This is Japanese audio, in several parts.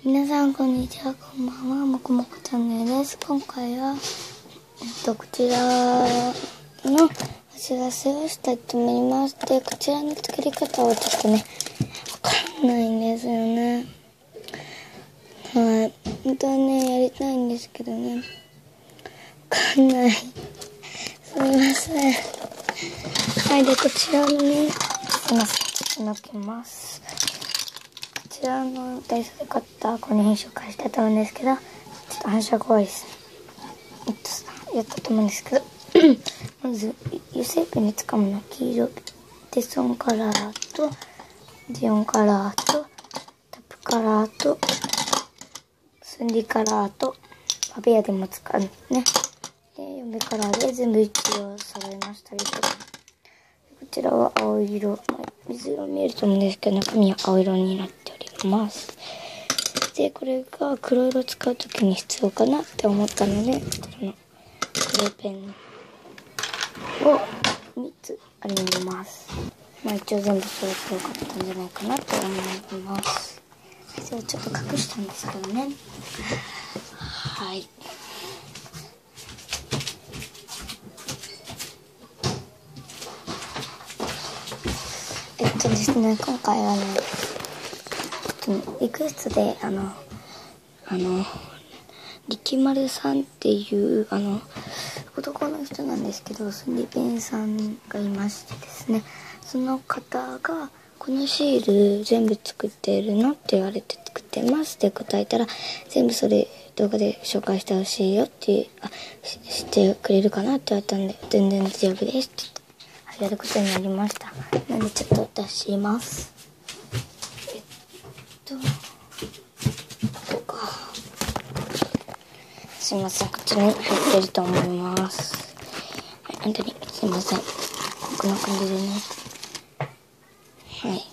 皆さんこんにちは、こんばんは、もこもこチャンネルです。今回は、こちらのお知らせをしたいと思います。で、こちらの作り方はちょっとね、わかんないんですよね。はい。本当はね、やりたいんですけどね。わかんない。すみません。はい、で、こちらのね、すみません。ちょっと抜きます。こちらのダイソーで買ったこの品紹介したいと思うんですけど、ちょっと反射怖いですね。やったと思うんですけどまず油性ペンに使うもの、黄色テソンカラーとジオンカラーとタップカラーとスンディカラーとパペアでも使うね。で、4カラーで全部一応揃えました。こちらは青色、水色見えると思うんですけど、中身は青色になっております。で、これが黒色使うときに必要かなって思ったので、こちらの黒ペンを3つあります。一応全部揃ってよかったんじゃないかなと思います。それをちょっと隠したんですけどね。はい。ですね、今回はね、リクエストで、力丸さんっていう、男の人なんですけど、スンディペンさんがいましてですね、その方が、このシール全部作っているのって言われて作ってますって答えたら、全部それ動画で紹介してほしいよって、してくれるかなって言われたんで、全然大丈夫ですってやることになりました。なのでちょっと出します。すいません、こちらに入ってると思います。はい、本当にすいません。こんな感じでね。はい。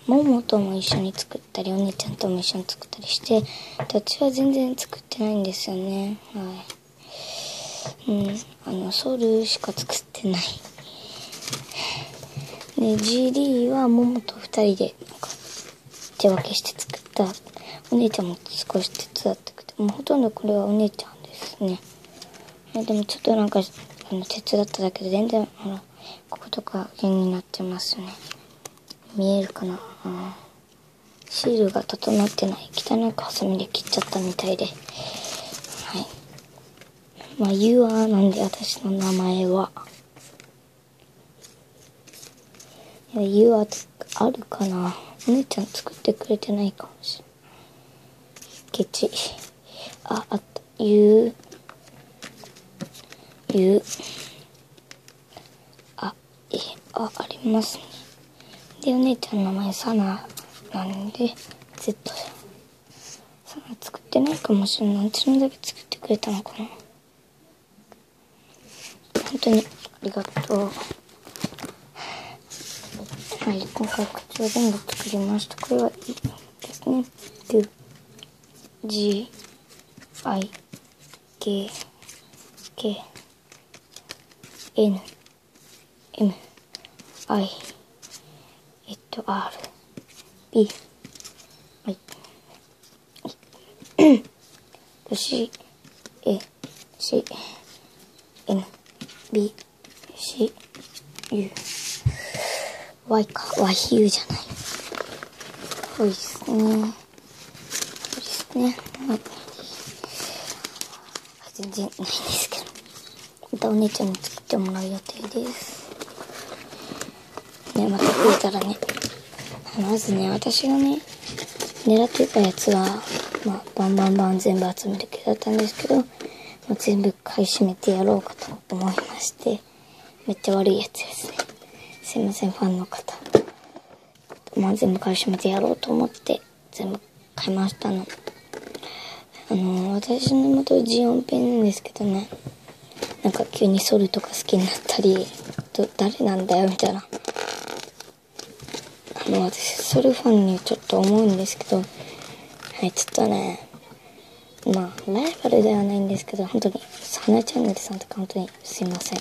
ももとも一緒に作ったり、お姉ちゃんとも一緒に作ったりして、私は全然作ってないんですよね。はい。ソウルしか作ってない。で、GD はももと二人で、手分けして作った。お姉ちゃんも少し手伝ってくれて、もうほとんどこれはお姉ちゃんですね。でもちょっと手伝っただけで全然、こことか気になってますね。見えるかな、シールが整ってない。汚くハサミで切っちゃったみたいで。はい。ユアなんで私の名前は。ユアあるかな。お姉ちゃん作ってくれてないかもしれない。ケチ。あった。ありますね。で、お姉ちゃんの名前サナなんで、Z サナ作ってないかもしれない。うちのだけ作ってくれたのかな。本当にありがとう。はい、今回こちら全部作りました。これはいいですね。G I K K N M I R B C A C N B C U Y か YU じゃない。多いですね。全然ないんですけど。またお姉ちゃんに作ってもらう予定です。ね、また増えたらね。まずね、私がね、狙ってたやつは、バン全部集める気だったんですけど、全部買い占めてやろうかと思いまして、めっちゃ悪いやつですね。すいません、ファンの方。全部買い占めてやろうと思って、全部買いましたの。私の元ジオンペンなんですけどね、急にソルとか好きになったり、誰なんだよみたいな。私ソルファンにちょっと思うんですけど、はい、ちょっとね、ライバルではないんですけど、本当に、花チャンネルさんとか本当にすいません。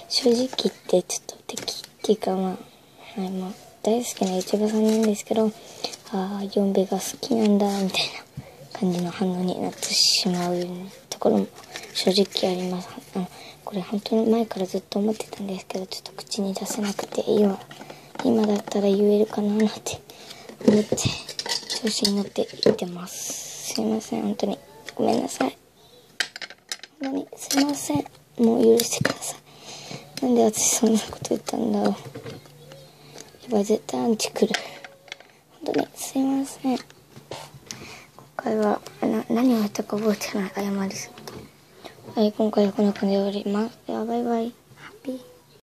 正直言ってちょっと敵っていうか大好きな YouTuber さんなんですけど、ああ、ヨンベが好きなんだ、みたいな感じの反応になってしまうところも正直あります。これ本当に前からずっと思ってたんですけど、ちょっと口に出せなくて、今だったら言えるかななんて思って、調子に乗って言ってます。すいません、本当に。ごめんなさい。本当に、すいません。もう許してください。なんで私そんなこと言ったんだろう。やばい、絶対アンチ来る。本当に、すいません。今回は、何をやったか覚えてない。謝りすぎて。はい、今回はこんな感じで終わります。では、バイバイ。